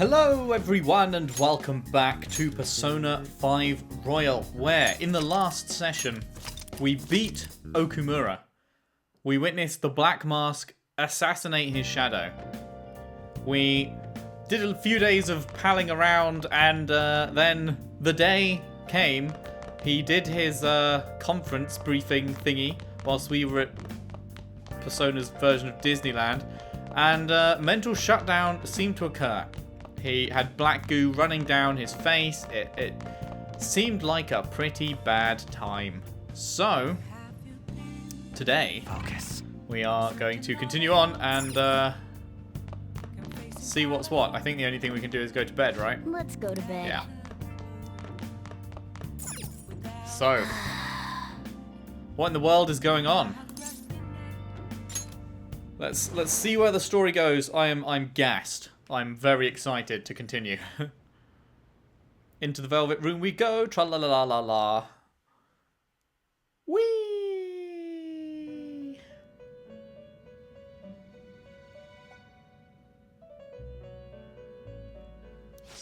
Hello everyone and welcome back to Persona 5 Royal, where in the last session we beat Okumura. We witnessed the Black Mask assassinate his shadow. We did a few days of palling around and then the day came. He did his conference briefing thingy whilst we were at Persona's version of Disneyland, and mental shutdown seemed to occur. He had black goo running down his face. It seemed like a pretty bad time. So, today, we are going to continue on and see what's what. I think the only thing we can do is go to bed, right? Let's go to bed. Yeah. So, what in the world is going on? Let's see where the story goes. I'm gassed. I'm very excited to continue. Into the Velvet Room we go. Tra-la-la-la-la-la. Whee!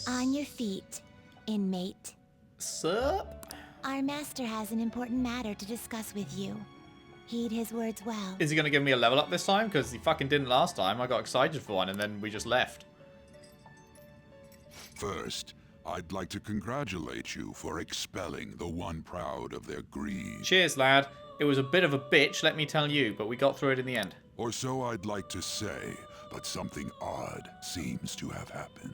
On your feet, inmate. Sup? Our master has an important matter to discuss with you. Heed his words well. Is he going to give me a level up this time? Because he fucking didn't last time. I got excited for one and then we just left. First, I'd like to congratulate you for expelling the one proud of their greed. Cheers, lad. It was a bit of a bitch, let me tell you, but we got through it in the end. Or so I'd like to say, but something odd seems to have happened.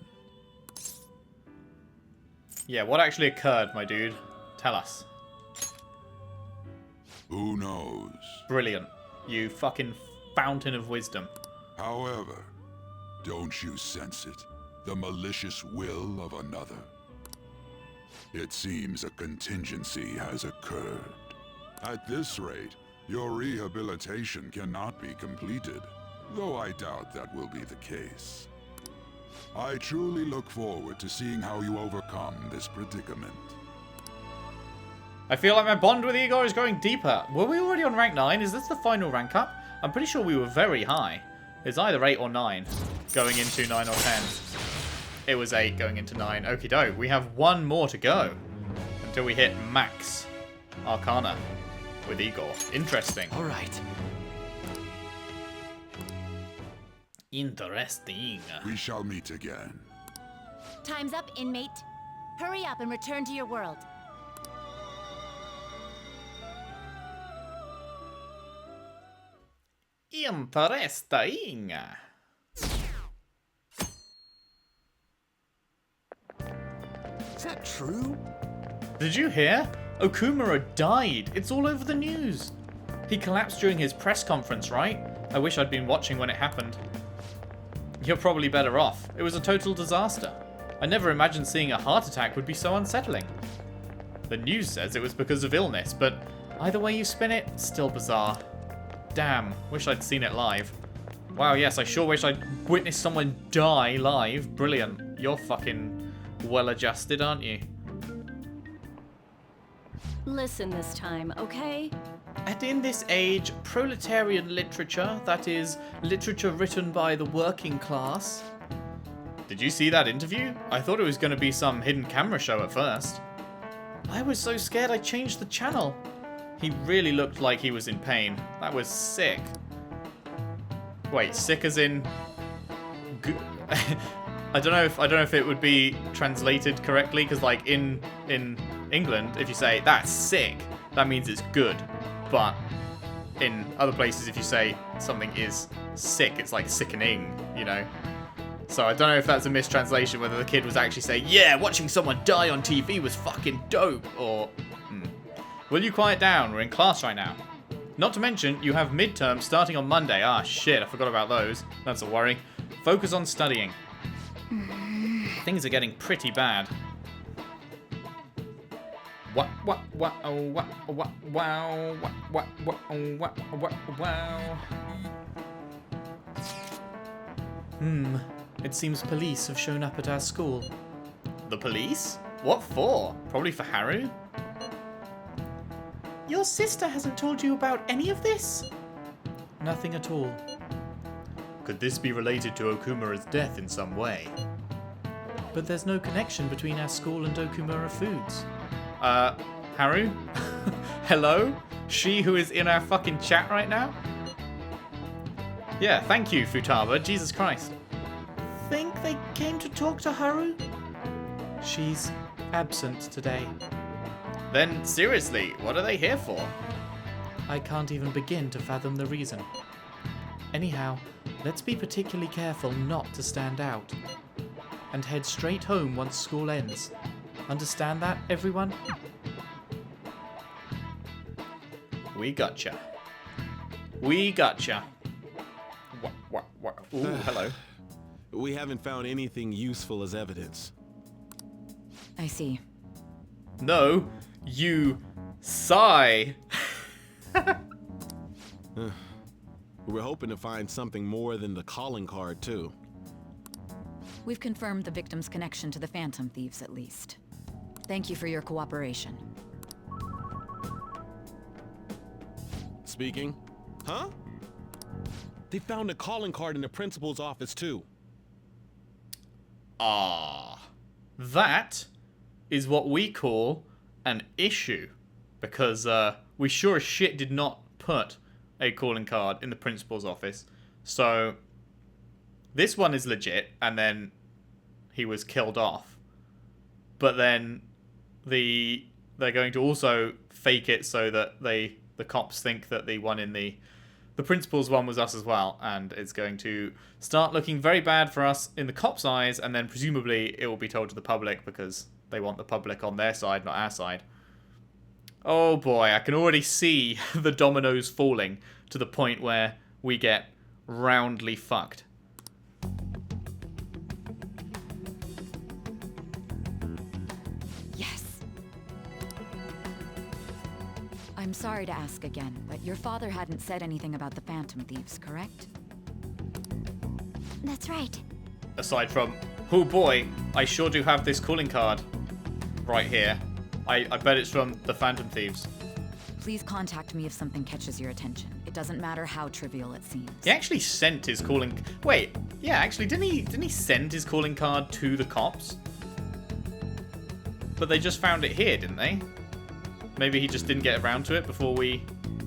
Yeah, what actually occurred, my dude? Tell us. Who knows? Brilliant. You fucking fountain of wisdom. However, don't you sense it? The malicious will of another? It seems a contingency has occurred. At this rate, your rehabilitation cannot be completed, though I doubt that will be the case. I truly look forward to seeing how you overcome this predicament. I feel like my bond with Igor is going deeper. Were we already on rank 9? Is this the final rank up? I'm pretty sure we were very high. It's either 8 or 9 going into 9 or 10. It was 8 going into 9. Okie doke. We have one more to go until we hit max Arcana with Igor. Interesting. All right. Interesting. We shall meet again. Time's up, inmate. Hurry up and return to your world. Interesting. Is that true? Did you hear? Okumura died. It's all over the news. He collapsed during his press conference, right? I wish I'd been watching when it happened. You're probably better off. It was a total disaster. I never imagined seeing a heart attack would be so unsettling. The news says it was because of illness, but either way you spin it, still bizarre. Damn, wish I'd seen it live. Wow, yes, I sure wish I'd witnessed someone die live. Brilliant. You're fucking well-adjusted, aren't you? Listen this time, okay? And in this age, proletarian literature, that is, literature written by the working class. Did you see that interview? I thought it was going to be some hidden camera show at first. I was so scared I changed the channel. He really looked like he was in pain. That was sick. Wait, sick as in... I don't know if it would be translated correctly, because like in England, if you say that's sick, that means it's good. But in other places, if you say something is sick, it's like sickening, you know. So I don't know if that's a mistranslation, whether the kid was actually saying, yeah, watching someone die on TV was fucking dope, or... Will you quiet down? We're in class right now. Not to mention, you have midterms starting on Monday. Ah, shit, I forgot about those. That's a worry. Focus on studying. Things are getting pretty bad. Wow. It seems police have shown up at our school. The police? What for? Probably for Haru? Your sister hasn't told you about any of this? Nothing at all. Could this be related to Okumura's death in some way? But there's no connection between our school and Okumura Foods. Haru? Hello? She who is in our fucking chat right now? Yeah, thank you, Futaba. Jesus Christ. Think they came to talk to Haru? She's absent today. Then, seriously, what are they here for? I can't even begin to fathom the reason. Anyhow, let's be particularly careful not to stand out. And head straight home once school ends. Understand that, everyone? We gotcha. We gotcha. Ooh, hello. We haven't found anything useful as evidence. I see. No, you sigh. We're hoping to find something more than the calling card, too. We've confirmed the victim's connection to the Phantom Thieves, at least. Thank you for your cooperation. Speaking? Huh? They found a calling card in the principal's office, too. That is what we call an issue. Because we sure as shit did not put a calling card in the principal's office. So this one is legit, and then he was killed off. But then they're going to also fake it so that the cops think that the one in the principal's one was us as well, and it's going to start looking very bad for us in the cops' eyes, and then presumably it will be told to the public because they want the public on their side, not our side. Oh boy, I can already see the dominoes falling to the point where we get roundly fucked. Yes. I'm sorry to ask again, but your father hadn't said anything about the Phantom Thieves, correct? That's right. Aside from, oh boy, I sure do have this calling card right here. I bet it's from the Phantom Thieves. Please contact me if something catches your attention. It doesn't matter how trivial it seems. He actually sent his calling... Wait, yeah, actually, didn't he send his calling card to the cops? But they just found it here, didn't they? Maybe he just didn't get around to it before we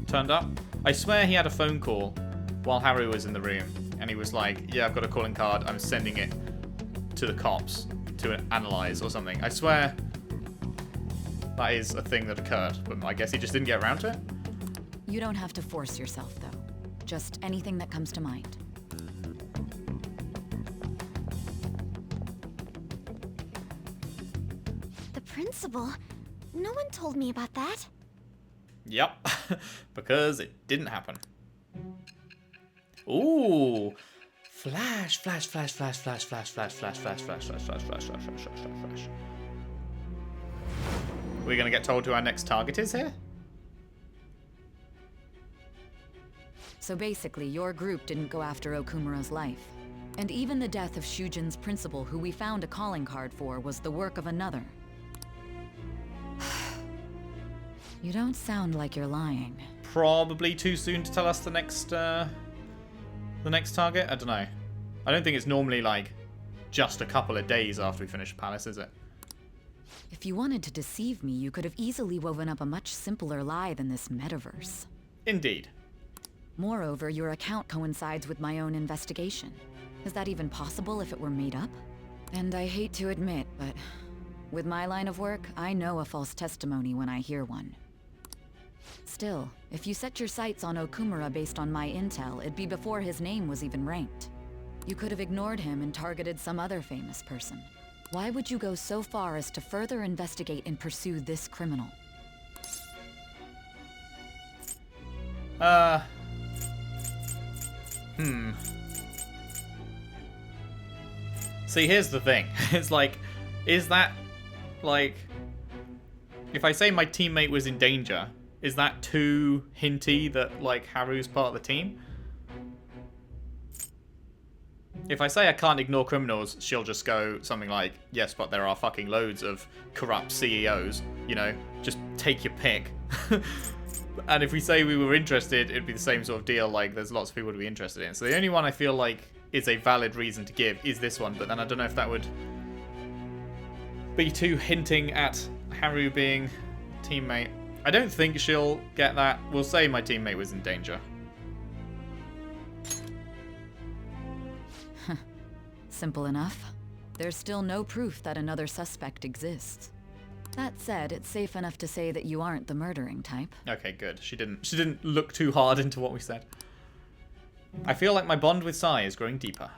turned up. I swear he had a phone call while Haru was in the room. And he was like, yeah, I've got a calling card. I'm sending it to the cops to analyze or something. I swear that is a thing that occurred. But I guess he just didn't get around to it. You don't have to force yourself, though. Just anything that comes to mind. The principal? No one told me about that. Yep, because it didn't happen. Ooh, flash, flash, flash, flash, flash, flash, flash, flash, flash, flash, flash, flash, flash, flash, flash, flash, flash. We're gonna get told who our next target is here? So basically, your group didn't go after Okumura's life. And even the death of Shujin's principal, who we found a calling card for, was the work of another. You don't sound like you're lying. Probably too soon to tell us the next target. I don't know. I don't think it's normally like just a couple of days after we finish Palace, is it? If you wanted to deceive me, you could have easily woven up a much simpler lie than this metaverse. Indeed. Moreover, your account coincides with my own investigation. Is that even possible if it were made up? And I hate to admit, but with my line of work, I know a false testimony when I hear one. Still, if you set your sights on Okumura based on my intel, it'd be before his name was even ranked. You could have ignored him and targeted some other famous person. Why would you go so far as to further investigate and pursue this criminal? See, here's the thing. It's like, is that, like, if I say my teammate was in danger, is that too hinty that, like, Haru's part of the team? If I say I can't ignore criminals, she'll just go something like, yes, but there are fucking loads of corrupt CEOs, you know, just take your pick. And if we say we were interested, it'd be the same sort of deal, like, there's lots of people to be interested in. So the only one I feel like is a valid reason to give is this one, but then I don't know if that would B2 hinting at Haru being teammate. I don't think she'll get that. We'll say my teammate was in danger. Simple enough. There's still no proof that another suspect exists. That said, it's safe enough to say that you aren't the murdering type. Okay, good. She didn't look too hard into what we said. I feel like my bond with Sai is growing deeper.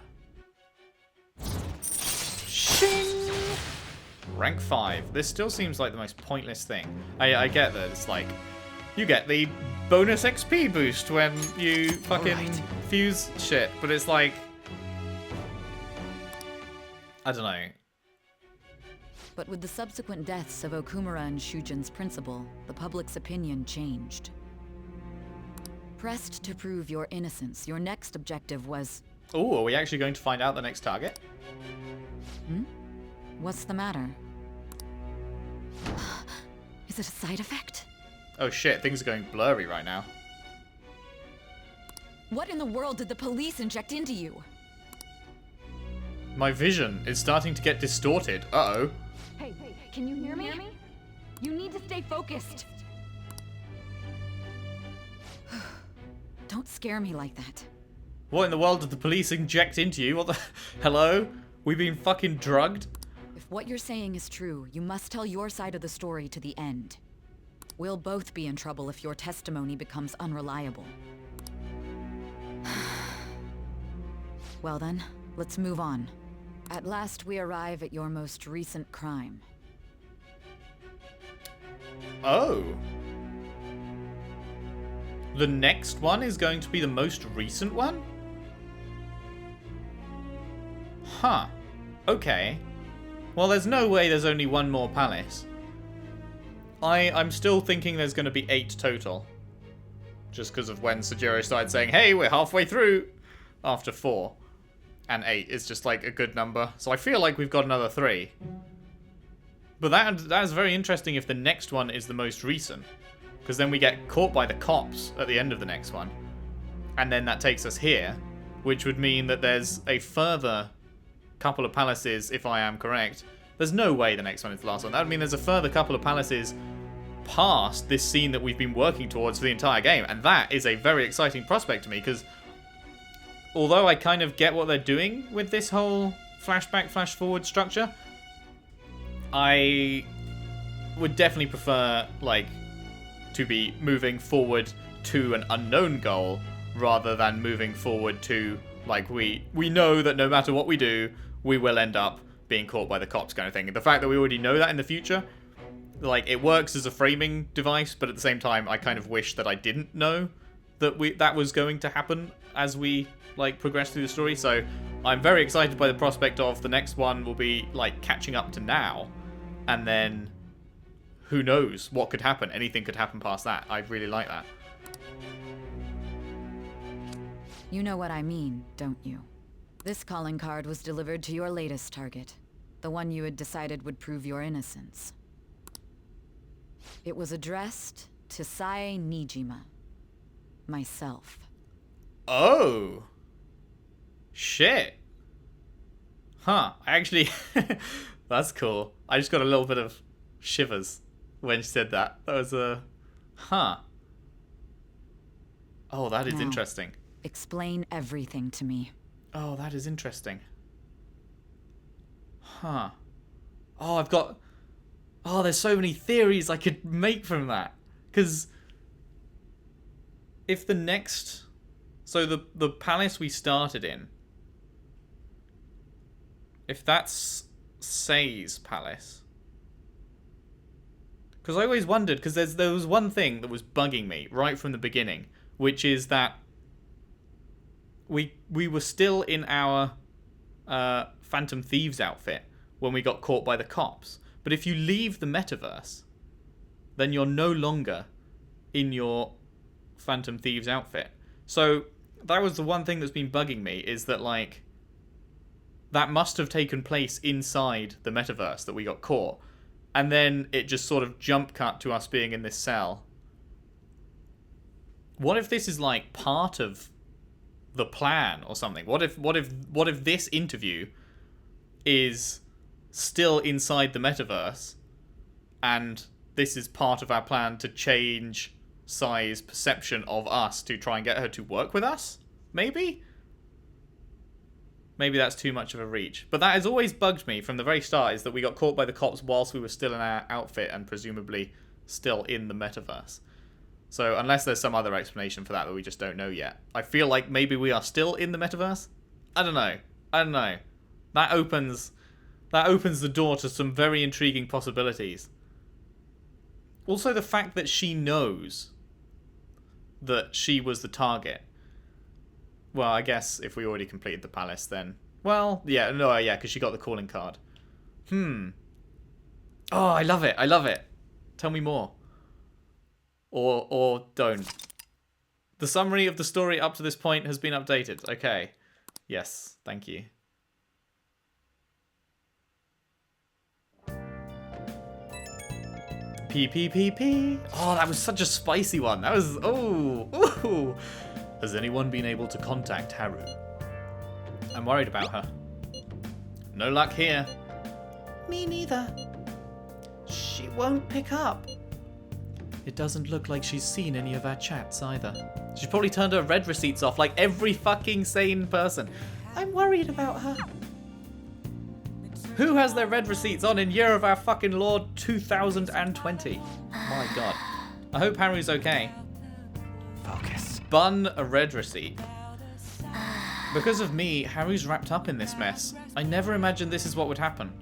Shing! Rank 5. This still seems like the most pointless thing. I get that it's like, you get the bonus XP boost when you fucking fuse shit, but it's like, I don't know. But with the subsequent deaths of Okumura and Shujin's principal, the public's opinion changed. Pressed to prove your innocence, your next objective was... Oh, are we actually going to find out the next target? What's the matter? Is it a side effect? Oh shit, things are going blurry right now. What in the world did the police inject into you? My vision is starting to get distorted. Uh-oh. Hey, can you hear me? You need to stay focused. Don't scare me like that. What in the world did the police inject into you? What the... Hello? We've been fucking drugged? If what you're saying is true, you must tell your side of the story to the end. We'll both be in trouble if your testimony becomes unreliable. Well then, let's move on. At last we arrive at your most recent crime. Oh. The next one is going to be the most recent one? Huh. Okay. Well, there's no way there's only one more palace. I'm still thinking there's going to be 8 total. Just because of when Sojiro started saying, hey, we're halfway through. After 4. And 8 is just like a good number. So I feel like we've got another 3. But that is very interesting if the next one is the most recent. Because then we get caught by the cops at the end of the next one. And then that takes us here. Which would mean that there's a further couple of palaces, if I am correct. There's no way the next one is the last one. That would mean there's a further couple of palaces past this scene that we've been working towards for the entire game. And that is a very exciting prospect to me, because although I kind of get what they're doing with this whole flashback, flash forward structure, I would definitely prefer, like, to be moving forward to an unknown goal rather than moving forward to, like, we know that no matter what we do, we will end up being caught by the cops kind of thing. And the fact that we already know that in the future, like, it works as a framing device, but at the same time, I kind of wish that I didn't know that that was going to happen as we, like, progress through the story. So I'm very excited by the prospect of the next one will be, like, catching up to now. And then who knows what could happen. Anything could happen past that. I really like that. You know what I mean, don't you? This calling card was delivered to your latest target. The one you had decided would prove your innocence. It was addressed to Sae Nijima. Myself. Oh. Shit. Huh. Actually, that's cool. I just got a little bit of shivers when she said that. That was a... Huh. Oh, that is Now, interesting. Explain everything to me. Oh, that is interesting. Huh. Oh, I've got... Oh, there's so many theories I could make from that. Because if the next... So the palace we started in, if that's Sei's palace... Because I always wondered, because there was one thing that was bugging me right from the beginning, which is that we were still in our Phantom Thieves outfit when we got caught by the cops. But if you leave the metaverse, then you're no longer in your Phantom Thieves outfit. So that was the one thing that's been bugging me, is that, like, that must have taken place inside the metaverse that we got caught. And then it just sort of jump cut to us being in this cell. What if this is, like, part of the plan or something? What if this interview is still inside the metaverse, and this is part of our plan to change Sai's perception of us to try and get her to work with us? Maybe? Maybe that's too much of a reach. But that has always bugged me from the very start, is that we got caught by the cops whilst we were still in our outfit and presumably still in the metaverse. So unless there's some other explanation for that we just don't know yet. I feel like maybe we are still in the metaverse? I don't know. That opens the door to some very intriguing possibilities. Also the fact that she knows that she was the target. Well, I guess if we already completed the palace, then... Well, yeah, no, yeah, because she got the calling card. Oh, I love it. I love it. Tell me more. Or don't. The summary of the story up to this point has been updated. Okay. Yes, thank you. P. Oh, that was such a spicy one. That was... Ooh. Has anyone been able to contact Haru? I'm worried about her. No luck here. Me neither. She won't pick up. It doesn't look like she's seen any of our chats either. She's probably turned her red receipts off like every fucking sane person. I'm worried about her. Who has their red receipts on in year of our fucking Lord 2020? My god. I hope Haru's okay. Focus. Bun a red receipt. Because of me, Haru's wrapped up in this mess. I never imagined this is what would happen.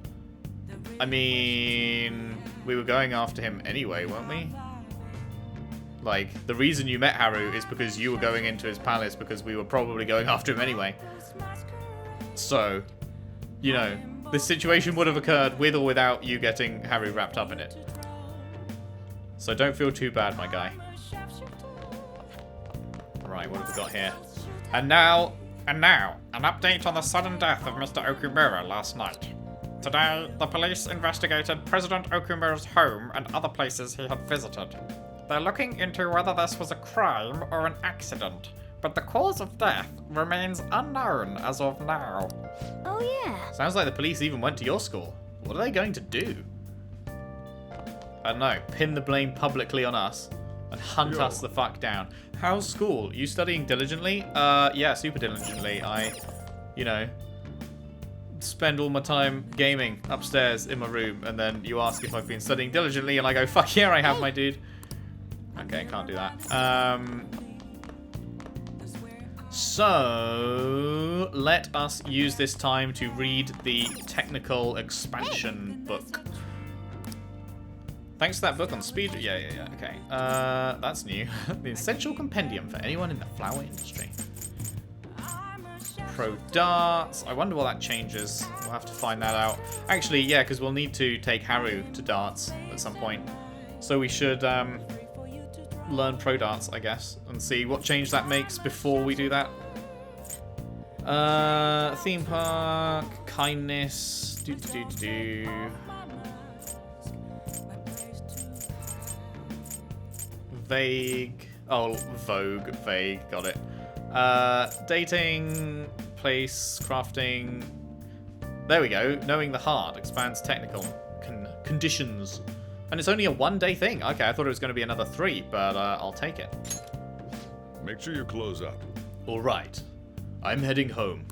I mean, we were going after him anyway, weren't we? Like, the reason you met Haru is because you were going into his palace because we were probably going after him anyway. So, you know, this situation would have occurred with or without you getting Haru wrapped up in it. So don't feel too bad, my guy. Right, what have we got here? And now, an update on the sudden death of Mr. Okumura last night. Today, the police investigated President Okumura's home and other places he had visited. They're looking into whether this was a crime or an accident, but the cause of death remains unknown as of now. Oh yeah. Sounds like the police even went to your school. What are they going to do? I don't know, pin the blame publicly on us and hunt us the fuck down. How's school? You studying diligently? Yeah, super diligently. I, you know, spend all my time gaming upstairs in my room, and then you ask if I've been studying diligently, and I go, fuck yeah, I have, my dude. Okay, can't do that. So, let us use this time to read the technical expansion book. Thanks to that book on speed. Yeah, okay. That's new. The Essential Compendium for anyone in the flower industry. Pro darts. I wonder what that changes. We'll have to find that out. Actually, yeah, because we'll need to take Haru to darts at some point. So we should learn pro darts, I guess, and see what change that makes before we do that. Theme park, kindness, Vague. Oh, Vogue. Vague. Got it. Dating, place, crafting. There we go. Knowing the heart expands technical conditions. And it's only a one-day thing. Okay, I thought it was going to be another 3, but I'll take it. Make sure you close up. All right. I'm heading home.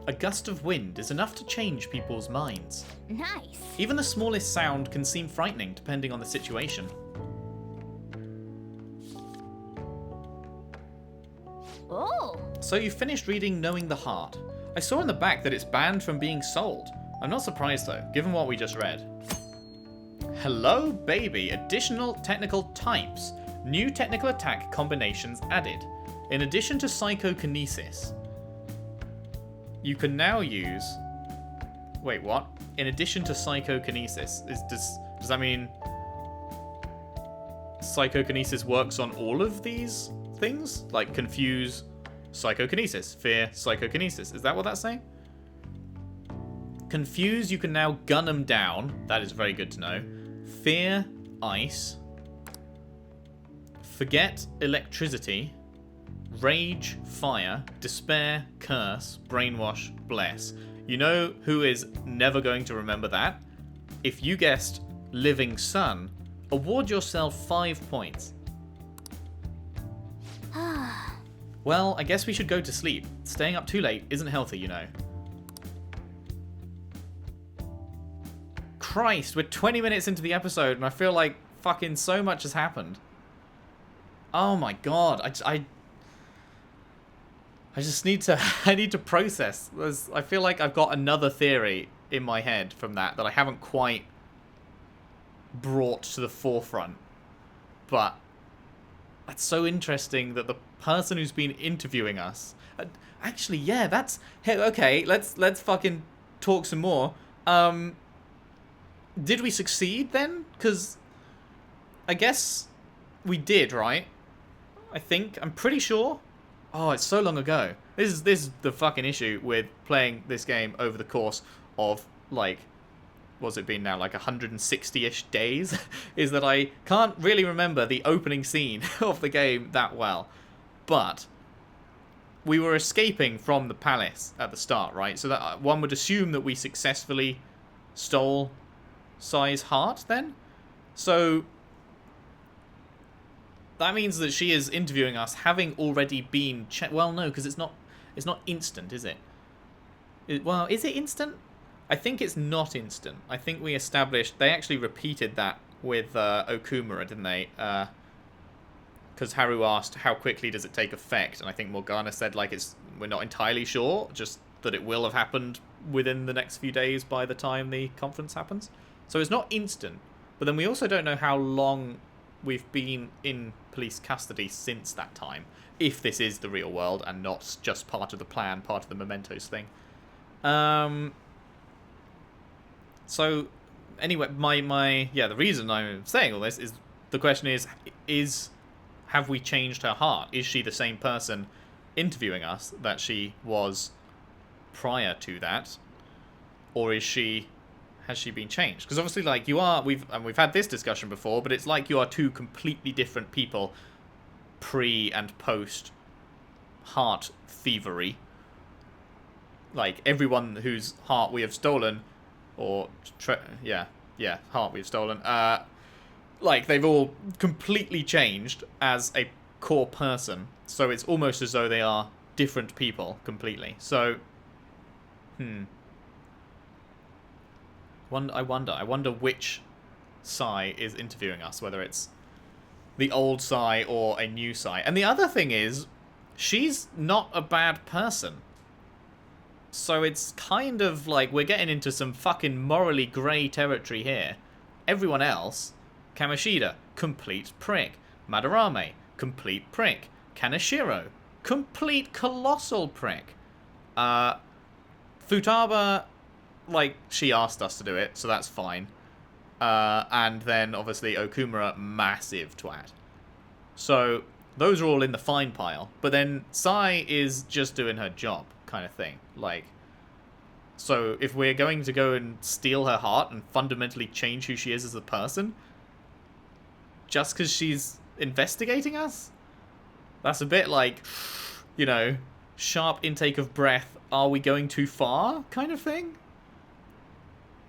A gust of wind is enough to change people's minds. Nice. Even the smallest sound can seem frightening depending on the situation. Oh. So you finished reading Knowing the Heart. I saw in the back that it's banned from being sold. I'm not surprised though, given what we just read. Hello, baby. Additional technical types. New technical attack combinations added. In addition to psychokinesis, you can now use... Wait, what? In addition to psychokinesis, does that mean psychokinesis works on all of these things? Like confuse, psychokinesis, fear, psychokinesis. Is that what that's saying? Confuse, you can now gun them down. That is very good to know. Fear, ice. Forget, electricity. Rage, Fire, Despair, Curse, Brainwash, Bless. You know who is never going to remember that? If you guessed Living Sun, award yourself 5 points. Well, I guess we should go to sleep. Staying up too late isn't healthy, you know. Christ, we're 20 minutes into the episode and I feel like fucking so much has happened. Oh my god, I just need to I need to process. I feel like I've got another theory in my head from that I haven't quite brought to the forefront. But that's so interesting that the person who's been interviewing us actually, yeah, that's hey, okay, let's fucking talk some more. Did we succeed then? Because I guess we did, right? I think. I'm pretty sure. Oh, it's so long ago. This is the fucking issue with playing this game over the course of, like, what's it been now? Like 160-ish days? Is that I can't really remember the opening scene of the game that well. But we were escaping from the palace at the start, right? So that one would assume that we successfully stole Sai's heart then? So that means that she is interviewing us having already been well, no, because it's not instant, is it? Well, is it instant? I think it's not instant. I think we established they actually repeated that with Okumura, didn't they? Because Haru asked how quickly does it take effect, and I think Morgana said like we're not entirely sure, just that it will have happened within the next few days by the time the conference happens. So it's not instant, but then we also don't know how long we've been in police custody since that time, if this is the real world and not just part of the plan, part of the Mementos thing. So anyway, the reason I'm saying all this is the question is have we changed her heart? Is she the same person interviewing us that she was prior to that, or has she been changed? Because obviously, like, we've had this discussion before, but it's like you are two completely different people pre and post heart thievery. Like, everyone whose heart we have stolen, or heart we've stolen, like, they've all completely changed as a core person. So it's almost as though they are different people completely. So, I wonder which Sai is interviewing us, whether it's the old Sai or a new Sai. And the other thing is, she's not a bad person. So it's kind of like we're getting into some fucking morally grey territory here. Everyone else, Kamoshida, complete prick. Madarame, complete prick. Kaneshiro, complete colossal prick. Futaba, like, she asked us to do it, so that's fine. And then, obviously, Okumura, massive twat. So, those are all in the fine pile. But then, Sai is just doing her job, kind of thing. Like, so if we're going to go and steal her heart and fundamentally change who she is as a person, just because she's investigating us? That's a bit like, you know, sharp intake of breath, are we going too far kind of thing?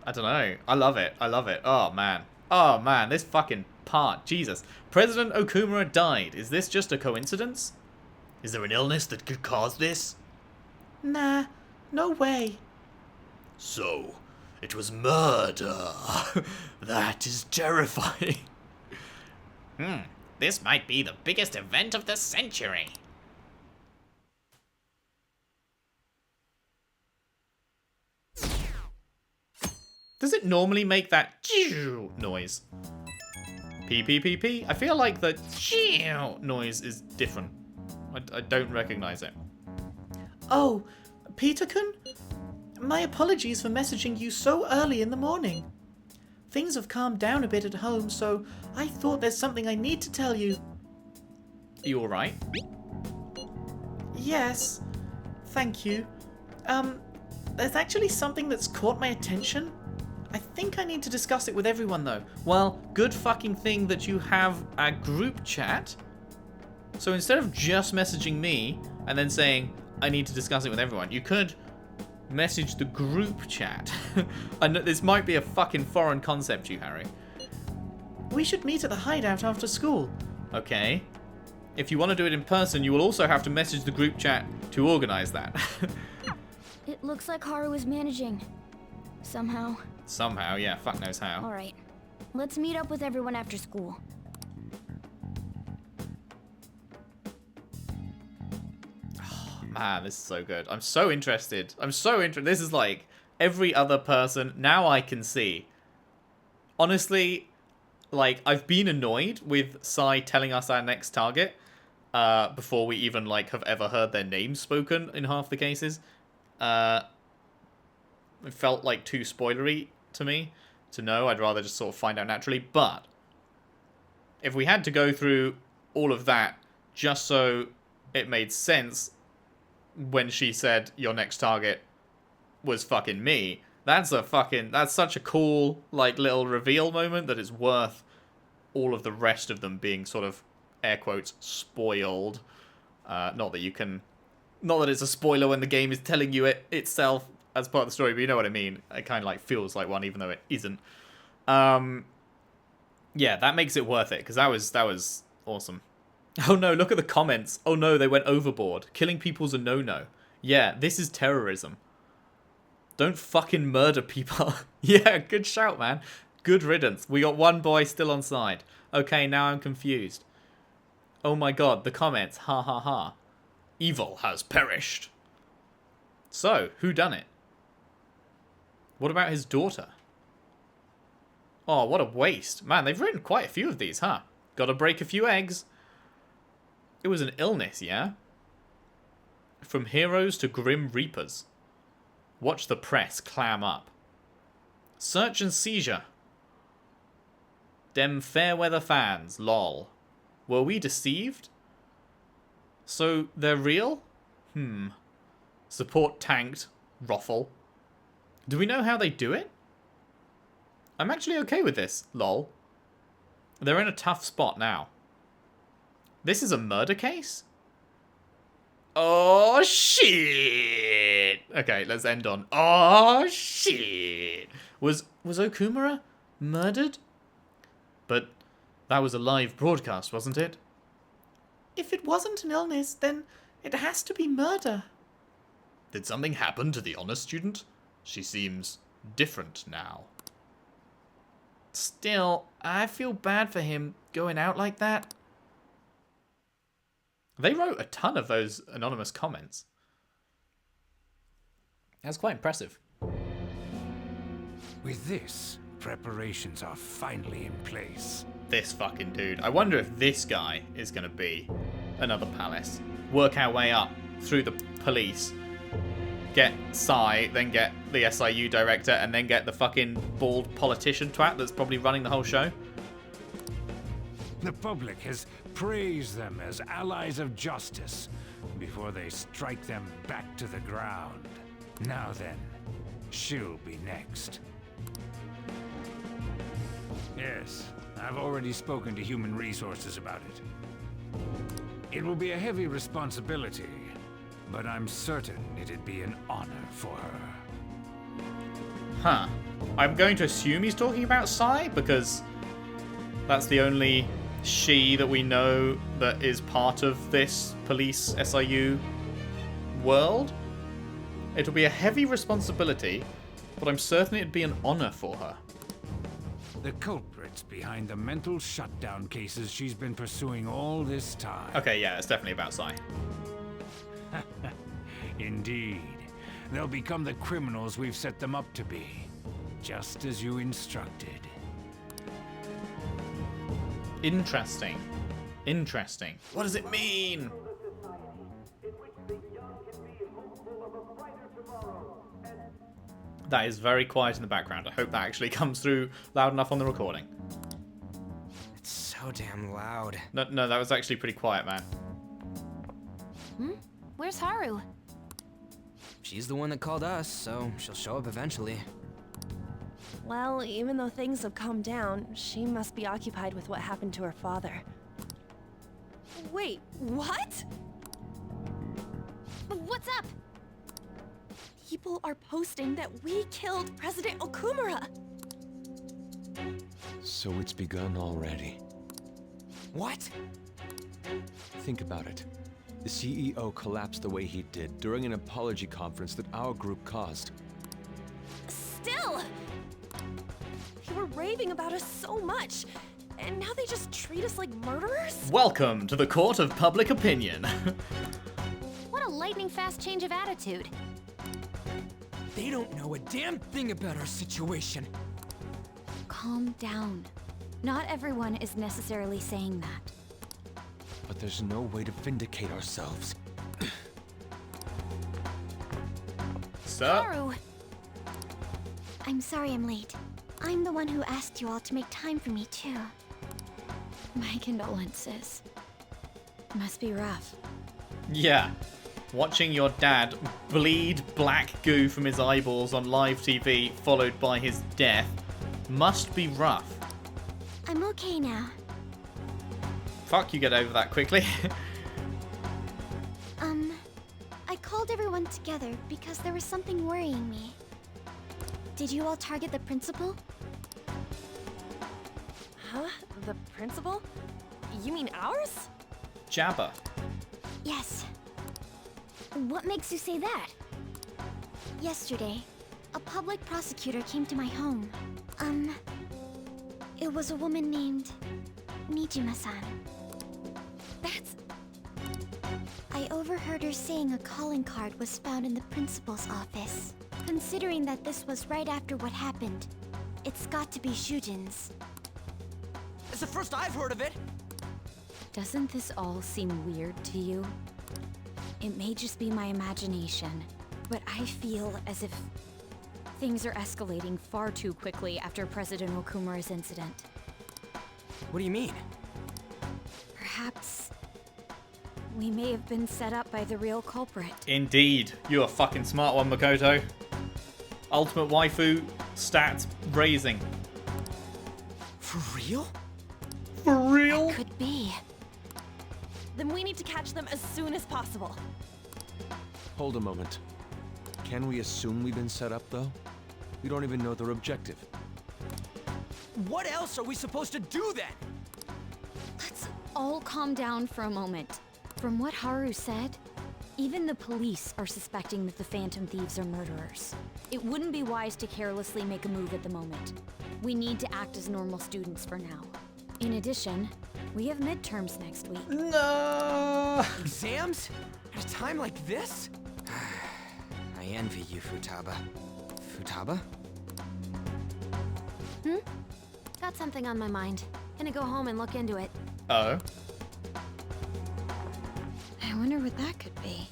I don't know. I love it. I love it. Oh, man. Oh, man. This fucking part. Jesus. President Okumura died. Is this just a coincidence? Is there an illness that could cause this? Nah, no way. So, it was murder. That is terrifying. This might be the biggest event of the century. Does it normally make that noise? P. I feel like the noise is different. I don't recognize it. Oh, Peter-kun? My apologies for messaging you so early in the morning. Things have calmed down a bit at home, so I thought there's something I need to tell you. Are you alright? Yes, thank you. There's actually something that's caught my attention. I think I need to discuss it with everyone, though. Well, good fucking thing that you have a group chat. So instead of just messaging me and then saying, I need to discuss it with everyone, you could message the group chat. I know this might be a fucking foreign concept to you, Harry. We should meet at the hideout after school. Okay. If you want to do it in person, you will also have to message the group chat to organize that. It looks like Haru is managing. Somehow. Somehow, yeah, fuck knows how. Alright. Let's meet up with everyone after school. Man, this is so good. I'm so interested. This is like every other person. Now I can see. Honestly, like, I've been annoyed with Sai telling us our next target before we even, like, have ever heard their names spoken in half the cases. It felt, like, too spoilery to me to know. I'd rather just sort of find out naturally. But if we had to go through all of that just so it made sense when she said your next target was fucking me, that's such a cool, like, little reveal moment that it's worth all of the rest of them being sort of, air quotes, spoiled. Not that it's a spoiler when the game is telling you it itself as part of the story, but you know what I mean. It kind of like feels like one, even though it isn't. Yeah, that makes it worth it, because that was awesome. Oh no, look at the comments. Oh no, they went overboard. Killing people's a no-no. Yeah, this is terrorism. Don't fucking murder people. Yeah, good shout, man. Good riddance. We got one boy still on side. Okay, now I'm confused. Oh my god, the comments. Ha ha ha. Evil has perished. So, who done it? What about his daughter? Oh, what a waste. Man, they've written quite a few of these, huh? Gotta break a few eggs. It was an illness, yeah? From heroes to grim reapers. Watch the press clam up. Search and seizure. Dem fair weather fans, lol. Were we deceived? So, they're real? Support tanked, Roffle. Do we know how they do it? I'm actually okay with this, lol. They're in a tough spot now. This is a murder case? Oh, shit! Okay, let's end on, oh, shit! Was Okumura murdered? But that was a live broadcast, wasn't it? If it wasn't an illness, then it has to be murder. Did something happen to the honor student? She seems different now. Still, I feel bad for him going out like that. They wrote a ton of those anonymous comments. That's quite impressive. With this, preparations are finally in place. This fucking dude. I wonder if this guy is going to be another palace. Work our way up through the police. Get Sai, then get the SIU director, and then get the fucking bald politician twat that's probably running the whole show. The public has praised them as allies of justice before they strike them back to the ground. Now then, she'll be next. Yes, I've already spoken to Human Resources about it. It will be a heavy responsibility, but I'm certain it'd be an honor for her. Huh. I'm going to assume he's talking about Sai, because that's the only she that we know that is part of this police SIU world. It'll be a heavy responsibility, but I'm certain it'd be an honor for her. The culprits behind the mental shutdown cases she's been pursuing all this time. Okay, yeah, it's definitely about Sai. Indeed. They'll become the criminals we've set them up to be, just as you instructed. Interesting. Interesting. What does it mean? That is very quiet in the background. I hope that actually comes through loud enough on the recording. It's so damn loud. No, that was actually pretty quiet, man. Where's Haru? She's the one that called us, so she'll show up eventually. Well, even though things have calmed down, she must be occupied with what happened to her father. Wait, what? What's up? People are posting that we killed President Okumura. So it's begun already. What? Think about it. The CEO collapsed the way he did during an apology conference that our group caused. Still! They were raving about us so much, and now they just treat us like murderers? Welcome to the court of public opinion. What a lightning fast change of attitude. They don't know a damn thing about our situation. Calm down. Not everyone is necessarily saying that. But there's no way to vindicate ourselves. Sir? Haru! I'm sorry I'm late. I'm the one who asked you all to make time for me, too. My condolences. Must be rough. Yeah. Watching your dad bleed black goo from his eyeballs on live TV, followed by his death, must be rough. I'm okay now. Fuck, you get over that quickly. I called everyone together because there was something worrying me. Did you all target the principal? Huh? The principal? You mean ours? Jabba. Yes. What makes you say that? Yesterday, a public prosecutor came to my home. It was a woman named Nijima-san. That's... I overheard her saying a calling card was found in the principal's office. Considering that this was right after what happened, it's got to be Shujin's. It's the first I've heard of it. Doesn't this all seem weird to you? It may just be my imagination, but I feel as if things are escalating far too quickly after President Okumura's incident. What do you mean? Perhaps we may have been set up by the real culprit. Indeed. You're a fucking smart one, Makoto. Ultimate waifu stats raising. For real? For real? Could be. Then we need to catch them as soon as possible. Hold a moment. Can we assume we've been set up, though? We don't even know their objective. What else are we supposed to do then? Let's all calm down for a moment. From what Haru said, even the police are suspecting that the Phantom Thieves are murderers. It wouldn't be wise to carelessly make a move at the moment. We need to act as normal students for now. In addition, we have midterms next week. No. Exams? At a time like this? I envy you, Futaba. Futaba? Got something on my mind. Gonna go home and look into it. Oh. I wonder what that could be.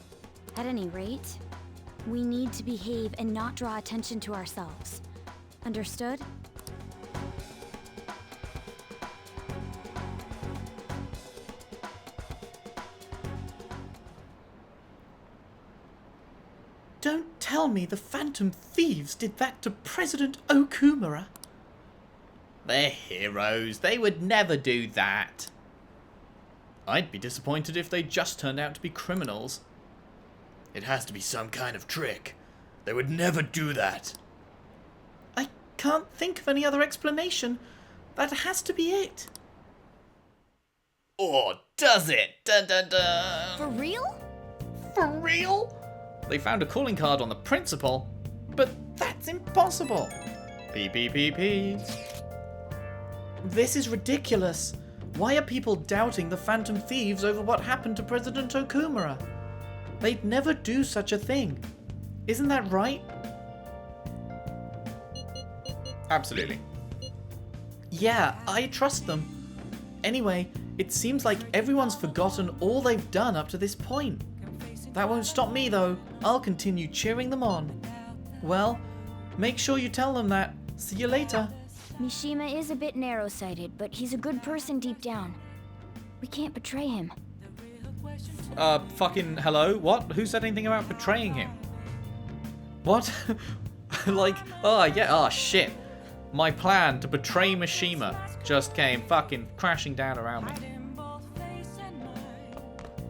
At any rate, we need to behave and not draw attention to ourselves. Understood? Don't tell me the Phantom Thieves did that to President Okumura. They're heroes. They would never do that. I'd be disappointed if they just turned out to be criminals. It has to be some kind of trick. They would never do that. I can't think of any other explanation. That has to be it. Or does it? Dun dun dun. For real? For real? They found a calling card on the principal, but that's impossible. P. This is ridiculous. Why are people doubting the Phantom Thieves over what happened to President Okumura? They'd never do such a thing. Isn't that right? Absolutely. Yeah, I trust them. Anyway, it seems like everyone's forgotten all they've done up to this point. That won't stop me though. I'll continue cheering them on. Well, make sure you tell them that. See you later. Mishima is a bit narrow-sighted, but he's a good person deep down. We can't betray him. Fucking hello? What? Who said anything about betraying him? What? Like, oh yeah, oh shit. My plan to betray Mishima just came fucking crashing down around me.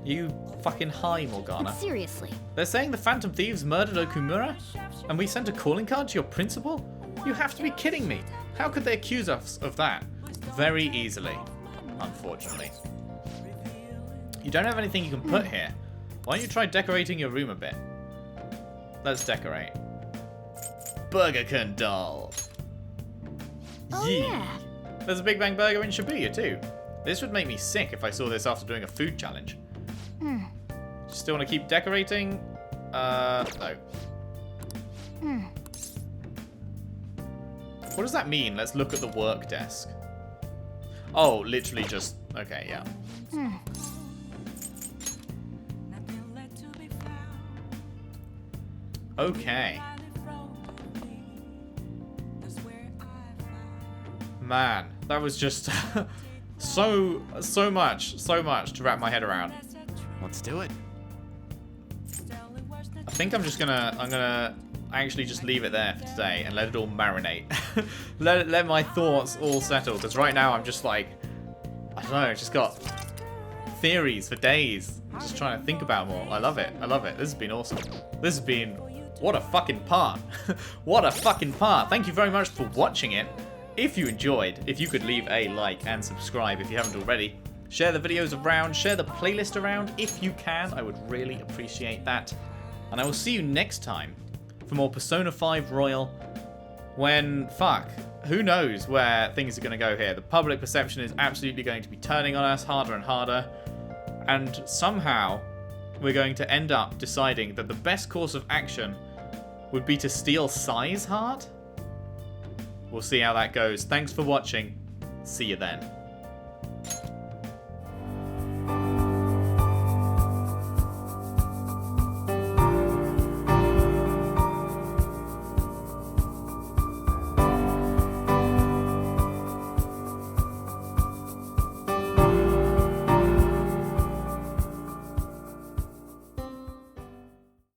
You fucking high, Morgana. But seriously. They're saying the Phantom Thieves murdered Okumura? And we sent a calling card to your principal? You have to be kidding me. How could they accuse us of that? Very easily, unfortunately. You don't have anything you can put here. Why don't you try decorating your room a bit? Let's decorate. Burgerkin doll. Oh, yeah. There's a Big Bang Burger in Shibuya too. This would make me sick if I saw this after doing a food challenge. Still want to keep decorating? No. What does that mean? Let's look at the work desk. Oh, literally just... Okay, yeah. Okay. Man, that was just so much to wrap my head around. Let's do it. I think I'm gonna actually just leave it there for today and let it all marinate. let my thoughts all settle, because right now I'm just like, I don't know, I just got theories for days. I'm just trying to think about more. I love it. I love it. This has been awesome. This has been, what a fucking part. What a fucking part. Thank you very much for watching it. If you enjoyed, if you could leave a like and subscribe if you haven't already. Share the videos around, share the playlist around if you can. I would really appreciate that. And I will see you next time for more Persona 5 Royal. When, fuck, who knows where things are going to go here. The public perception is absolutely going to be turning on us harder and harder. And somehow we're going to end up deciding that the best course of action would be to steal Sai's heart? We'll see how that goes. Thanks for watching. See you then.